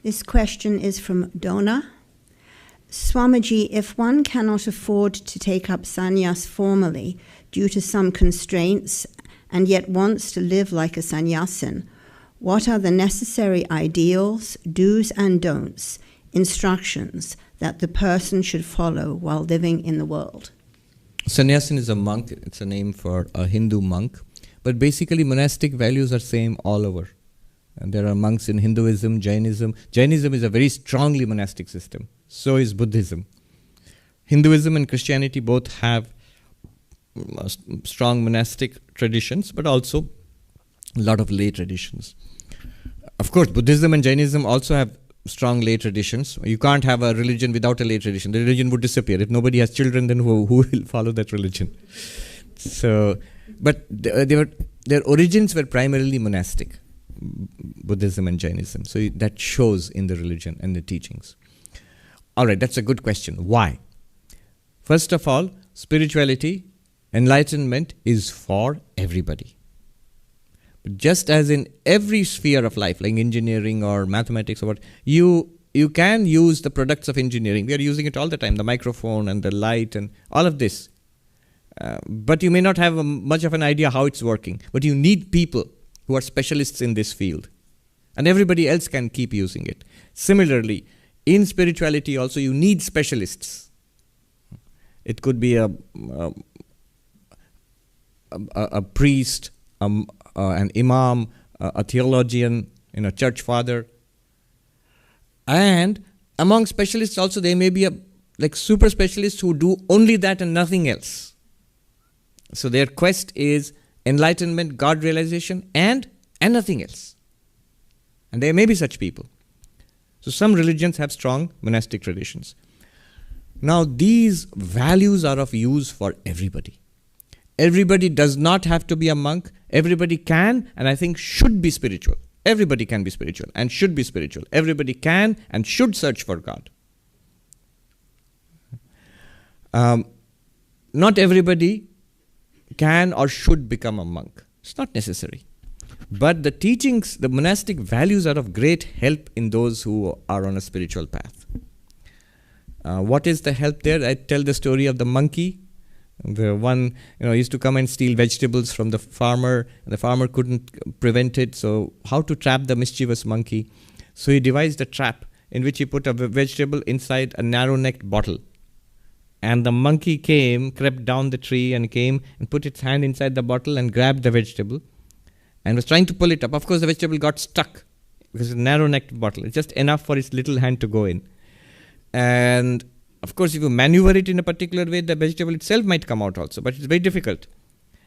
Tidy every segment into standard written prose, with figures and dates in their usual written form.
This question is from Donna. Swamiji, if one cannot afford to take up sannyas formally due to some constraints and yet wants to live like a sannyasin, what are the necessary ideals, do's and don'ts, instructions that the person should follow while living in the world? Sannyasin is a monk. It's a name for a Hindu monk. But basically monastic values are same all over. And there are monks in Hinduism, Jainism. Jainism is a very strongly monastic system. So is Buddhism. Hinduism and Christianity both have strong monastic traditions, but also a lot of lay traditions. Of course, Buddhism and Jainism also have strong lay traditions. You can't have a religion without a lay tradition. The religion would disappear. If nobody has children, then who will follow that religion? So, but their origins were primarily monastic, Buddhism and Jainism. So that shows in the religion and the teachings. All right, that's a good question. Why? First of all, spirituality, enlightenment is for everybody. But just as in every sphere of life, like engineering or mathematics or what, you can use the products of engineering. We are using it all the time, the microphone and the light and all of this. But you may not have much of an idea how it's working. But you need people who are specialists in this field. And everybody else can keep using it. Similarly, in spirituality also, you need specialists. It could be a priest, an imam, a theologian, church father. And among specialists also, there may be like super specialists who do only that and nothing else. So their quest is enlightenment, God realization, and nothing else. And there may be such people. So some religions have strong monastic traditions. Now these values are of use for everybody. Everybody does not have to be a monk. Everybody can and I think should be spiritual. Everybody can be spiritual and should be spiritual. Everybody can and should search for God. Not everybody can or should become a monk. It's not necessary. But the teachings, the monastic values are of great help in those who are on a spiritual path. What is the help there? I tell the story of the monkey. The one used to come and steal vegetables from the farmer, and the farmer couldn't prevent it. So how to trap the mischievous monkey? So he devised a trap in which he put a vegetable inside a narrow-necked bottle. And the monkey crept down the tree and came and put its hand inside the bottle and grabbed the vegetable and was trying to pull it up. Of course, the vegetable got stuck because it's a narrow-necked bottle. It's just enough for its little hand to go in. And of course, if you maneuver it in a particular way, the vegetable itself might come out also, but it's very difficult.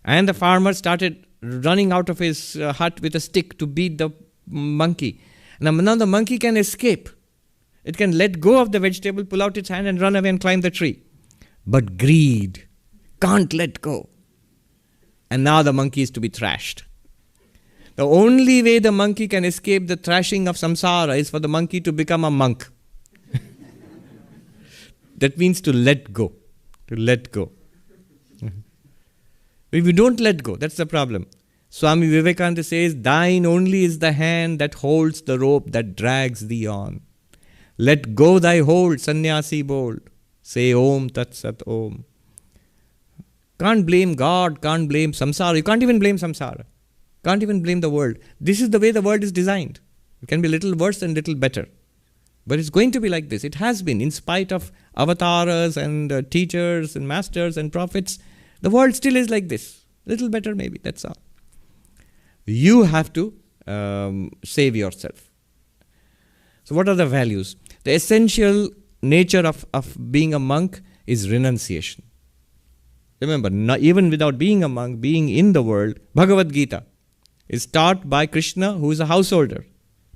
And the farmer started running out of his hut with a stick to beat the monkey. Now the monkey can escape. It can let go of the vegetable, pull out its hand and run away and climb the tree. But greed can't let go. And now the monkey is to be thrashed. The only way the monkey can escape the thrashing of samsara is for the monkey to become a monk. That means to let go. To let go. If you don't let go, that's the problem. Swami Vivekananda says, thine only is the hand that holds the rope that drags thee on. Let go thy hold, sannyasi bold. Say Om Tat Sat Om. Can't blame God, can't blame samsara. You can't even blame samsara. Can't even blame the world. This is the way the world is designed. It can be a little worse and a little better. But it's going to be like this. It has been. In spite of avatars and teachers and masters and prophets, the world still is like this. Little better maybe, that's all. You have to save yourself. So what are the values? The essential nature of being a monk is renunciation. Remember, even without being a monk, being in the world, Bhagavad Gita is taught by Krishna, who is a householder,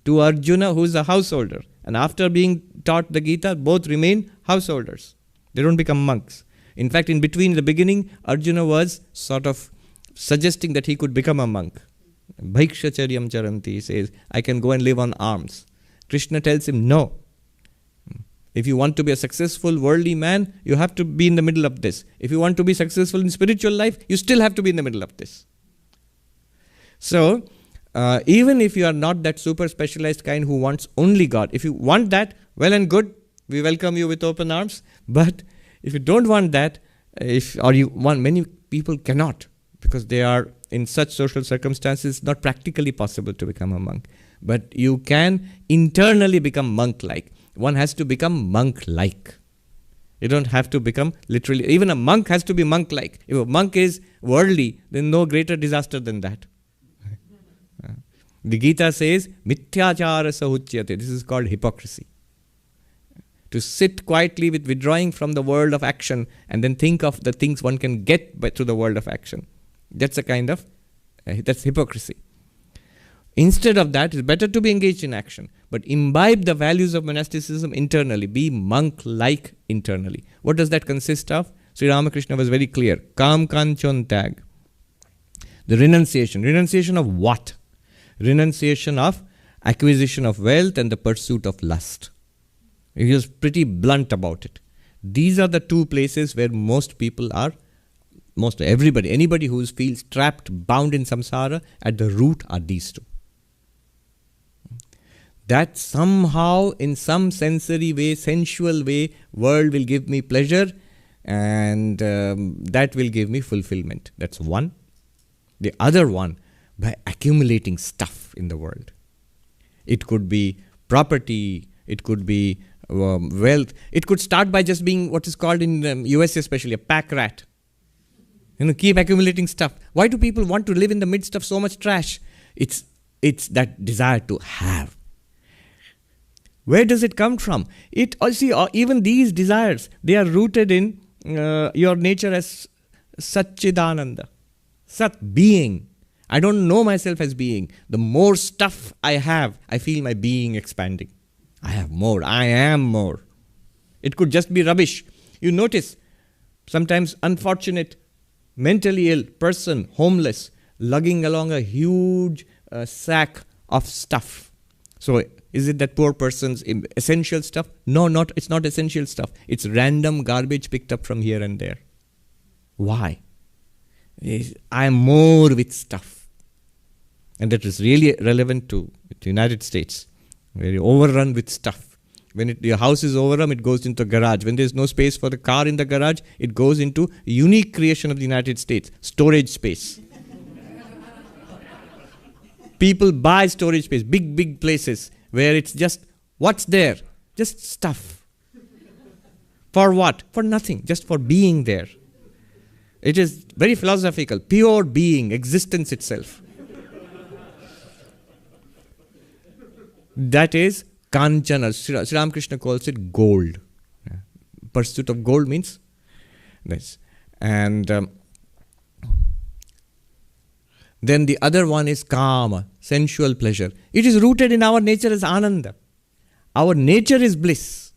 to Arjuna, who is a householder. And after being taught the Gita, both remain householders. They don't become monks. In fact, in the beginning, Arjuna was sort of suggesting that he could become a monk. Bhaikshyacharyam charanti, he says, I can go and live on alms. Krishna tells him, no. If you want to be a successful worldly man, you have to be in the middle of this. If you want to be successful in spiritual life, you still have to be in the middle of this. So, Even if you are not that super specialized kind who wants only God, if you want that, well and good, we welcome you with open arms. But if you don't want that, or you want, many people cannot, because they are in such social circumstances, not practically possible to become a monk. But you can internally become monk-like. One has to become monk-like. You don't have to become literally, even a monk has to be monk-like. If a monk is worldly, then no greater disaster than that. The Gita says, mithyachara sahuchyate. This is called hypocrisy. To sit quietly with withdrawing from the world of action and then think of the things one can get through the world of action. That's a kind of, that's hypocrisy. Instead of that, it's better to be engaged in action, but imbibe the values of monasticism internally. Be monk-like internally. What does that consist of? Sri Ramakrishna was very clear. Kam kanchon tag. The renunciation. Renunciation of what? Renunciation of acquisition of wealth and the pursuit of lust. He was pretty blunt about it. These are the two places where most people are, anybody who feels trapped, bound in samsara, at the root are these two. That somehow, in some sensory way, sensual way, world will give me pleasure, and that will give me fulfillment. That's one. The other one, by accumulating stuff in the world. It could be property, it could be wealth. It could start by just being what is called in US especially a pack rat. Keep accumulating stuff. Why do people want to live in the midst of so much trash? It's that desire to have. Where does it come from? Even these desires, they are rooted in your nature as Satchidananda. Sat, being. I don't know myself as being. The more stuff I have, I feel my being expanding. I have more. I am more. It could just be rubbish. You notice, sometimes unfortunate, mentally ill person, homeless, lugging along a huge sack of stuff. So, is it that poor person's essential stuff? No, it's not essential stuff. It's random garbage picked up from here and there. Why? I am more with stuff. And that is really relevant to the United States. Very overrun with stuff. When your house is overrun, it goes into a garage. When there is no space for the car in the garage, it goes into a unique creation of the United States, storage space. People buy storage space, big places, where it's just, what's there? Just stuff. For what? For nothing, just for being there. It is very philosophical, pure being, existence itself. That is Kanchana. Sri Ramakrishna calls it gold. Pursuit of gold means this. And then the other one is Kama, sensual pleasure. It is rooted in our nature as Ananda. Our nature is bliss.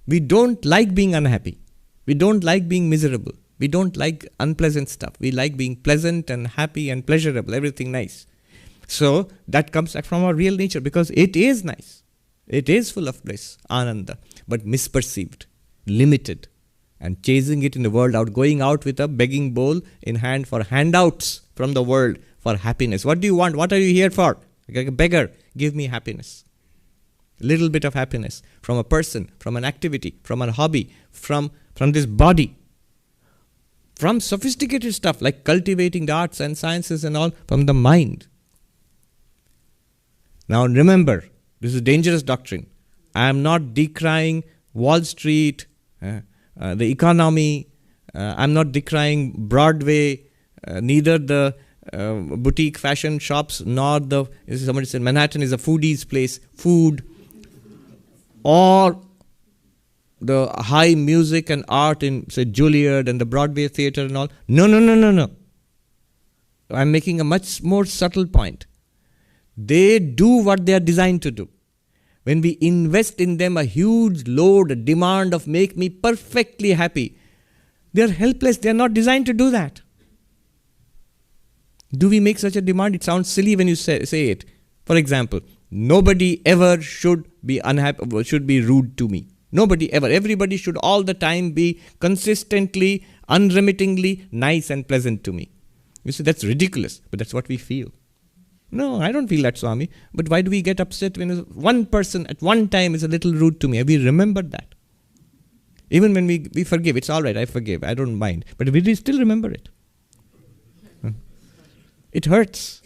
We don't like being unhappy. We don't like being miserable. We don't like unpleasant stuff. We like being pleasant and happy and pleasurable, everything nice. So that comes from our real nature because it is nice. It is full of bliss, Ananda, but misperceived, limited, and chasing it in the world out, going out with a begging bowl in hand for handouts from the world for happiness. What do you want? What are you here for? Like a beggar, give me happiness. A little bit of happiness from a person, from an activity, from a hobby, from this body. From sophisticated stuff like cultivating the arts and sciences and all, from the mind. Now remember, this is a dangerous doctrine. I am not decrying Wall Street, the economy. I'm not decrying Broadway, neither the boutique fashion shops, nor somebody said Manhattan is a foodie's place, food, or the high music and art in, say, Juilliard and the Broadway theater and all. No. I'm making a much more subtle point. They do what they are designed to do. When we invest in them a huge load, a demand of make me perfectly happy, they are helpless. They are not designed to do that. Do we make such a demand? It sounds silly when you say it. For example, nobody ever should be unhappy, should be rude to me. Nobody ever. Everybody should all the time be consistently, unremittingly nice and pleasant to me. You see, that's ridiculous, but that's what we feel. No, I don't feel that, Swami. But why do we get upset when one person at one time is a little rude to me? Have we remembered that? Even when we forgive, it's all right, I forgive, I don't mind. But we still remember it. It hurts.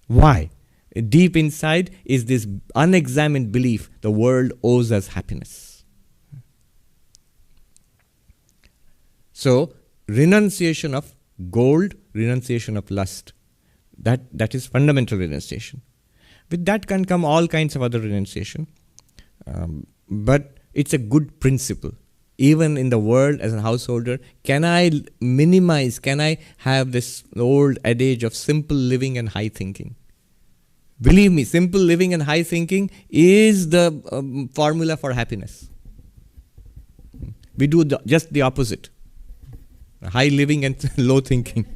Why? Deep inside is this unexamined belief the world owes us happiness. So, renunciation of gold, renunciation of lust. That is fundamental renunciation. With that can come all kinds of other renunciation. But it's a good principle. Even in the world as a householder, can I minimize, can I have this old adage of simple living and high thinking? Believe me, simple living and high thinking is the formula for happiness. We do just the opposite. High living and low thinking.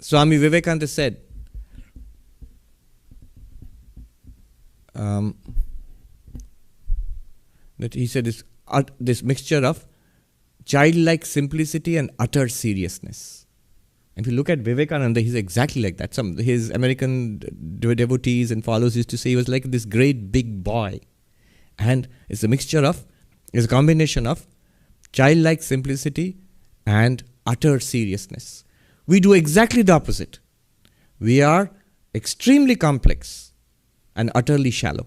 Swami Vivekananda said, that he said this mixture of childlike simplicity and utter seriousness. If you look at Vivekananda, he's exactly like that. His American devotees and followers used to say he was like this great big boy. And it's a combination of childlike simplicity and utter seriousness. We do exactly the opposite. We are extremely complex and utterly shallow.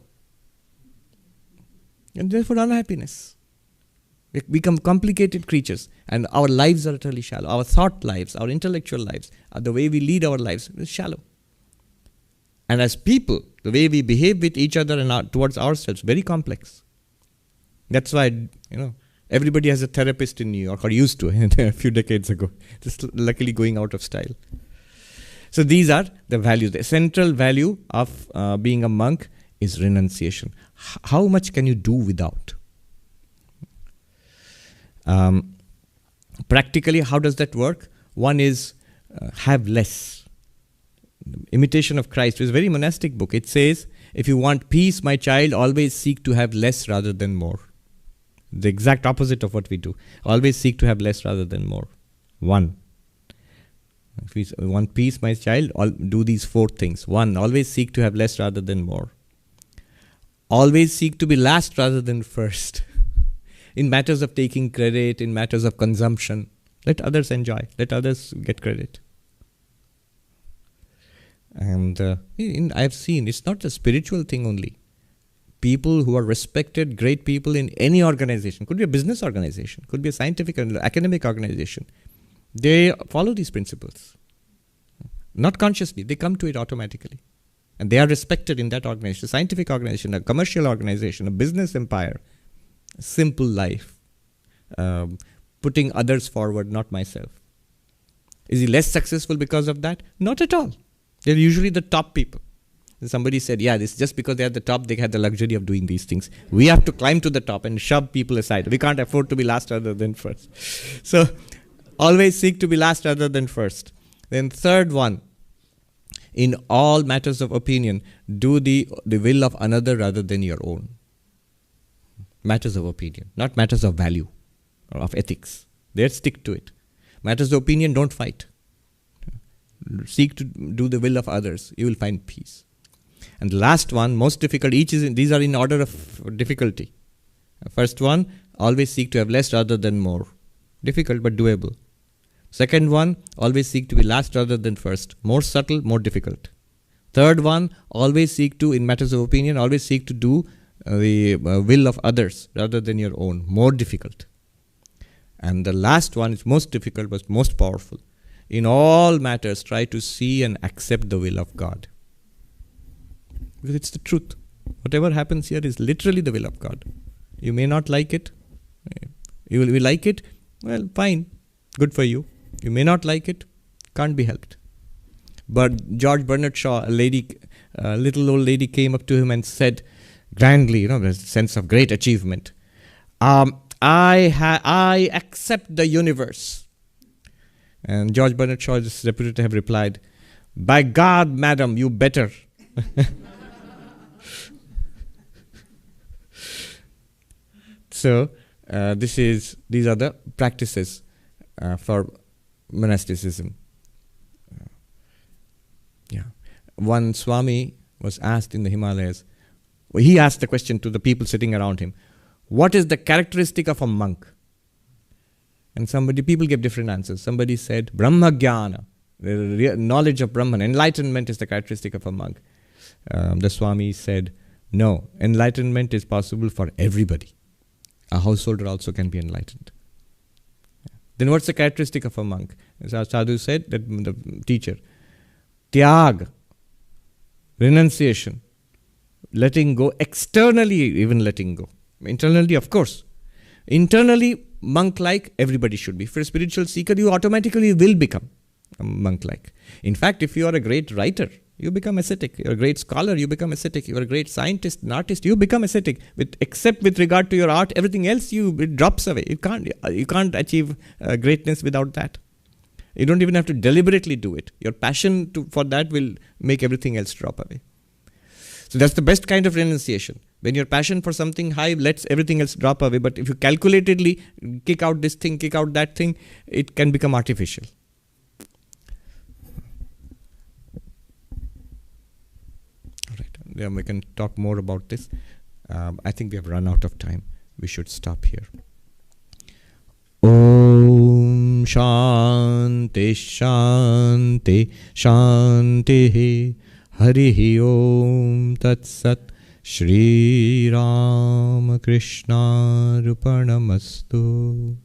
And therefore unhappiness. We become complicated creatures, and our lives are utterly shallow. Our thought lives, our intellectual lives, the way we lead our lives is shallow. And as people, the way we behave with each other and towards ourselves, very complex. That's why, everybody has a therapist in New York, or used to a few decades ago. Just luckily going out of style. So these are the values. The central value of being a monk is renunciation. How much can you do without? Practically, how does that work? One is have less. Imitation of Christ is a very monastic book. It says, if you want peace, my child, always seek to have less rather than more. The exact opposite of what we do. Always seek to have less rather than more. One. If you want peace, my child, do these 4 things. 1, always seek to have less rather than more. Always seek to be last rather than first. In matters of taking credit, in matters of consumption, let others enjoy, let others get credit. And I've seen, it's not a spiritual thing only. People who are respected, great people in any organization, could be a business organization, could be a scientific and academic organization, they follow these principles. Not consciously, they come to it automatically. And they are respected in that organization, a scientific organization, a commercial organization, a business empire. Simple life. Putting others forward, not myself. Is he less successful because of that? Not at all. They're usually the top people. And somebody said, this is just because they're at the top, they had the luxury of doing these things. We have to climb to the top and shove people aside. We can't afford to be last rather than first. So, always seek to be last rather than first. Then third one, in all matters of opinion, do the will of another rather than your own. Matters of opinion, not matters of value or of ethics. There, stick to it. Matters of opinion, don't fight. Seek to do the will of others. You will find peace. And the last one, most difficult, these are in order of difficulty. First one, always seek to have less rather than more. Difficult but doable. Second one, always seek to be last rather than first. More subtle, more difficult. Third one, always seek to, in matters of opinion, always seek to do the will of others rather than your own. More difficult. And the last one is most difficult but most powerful. In all matters, try to see and accept the will of God. Because it's the truth. Whatever happens here is literally the will of God. You may not like it. You will like it. Well, fine. Good for you. You may not like it. Can't be helped. But George Bernard Shaw, a little old lady came up to him and said, grandly, with a sense of great achievement, I accept the universe. And George Bernard Shaw is reputed to have replied, by God, madam, you better. So, these are the practices for monasticism. one Swami was asked in the Himalayas, he asked the question to the people sitting around him, what is the characteristic of a monk? And people gave different answers. Somebody said, Brahma Jnana, the knowledge of Brahman, enlightenment is the characteristic of a monk. The Swami said, no, enlightenment is possible for everybody. A householder also can be enlightened. Then what's the characteristic of a monk? As our sadhu said, that the teacher, tyag, renunciation, letting go, externally even letting go. Internally, of course. Internally, monk-like, everybody should be. For a spiritual seeker, you automatically will become a monk-like. In fact, if you are a great writer, you become ascetic. You're a great scholar, you become ascetic. You're a great scientist, an artist, you become ascetic. Except with regard to your art, everything else it drops away. You can't achieve greatness without that. You don't even have to deliberately do it. Your passion for that will make everything else drop away. So that's the best kind of renunciation. When your passion for something high lets everything else drop away. But if you calculatedly kick out this thing, kick out that thing, it can become artificial. All right. Yeah, we can talk more about this. I think we have run out of time. We should stop here. Om Shanti Shanti Shanti Harihi Om Tat Sat Shri Ram Krishna Arpanamastu.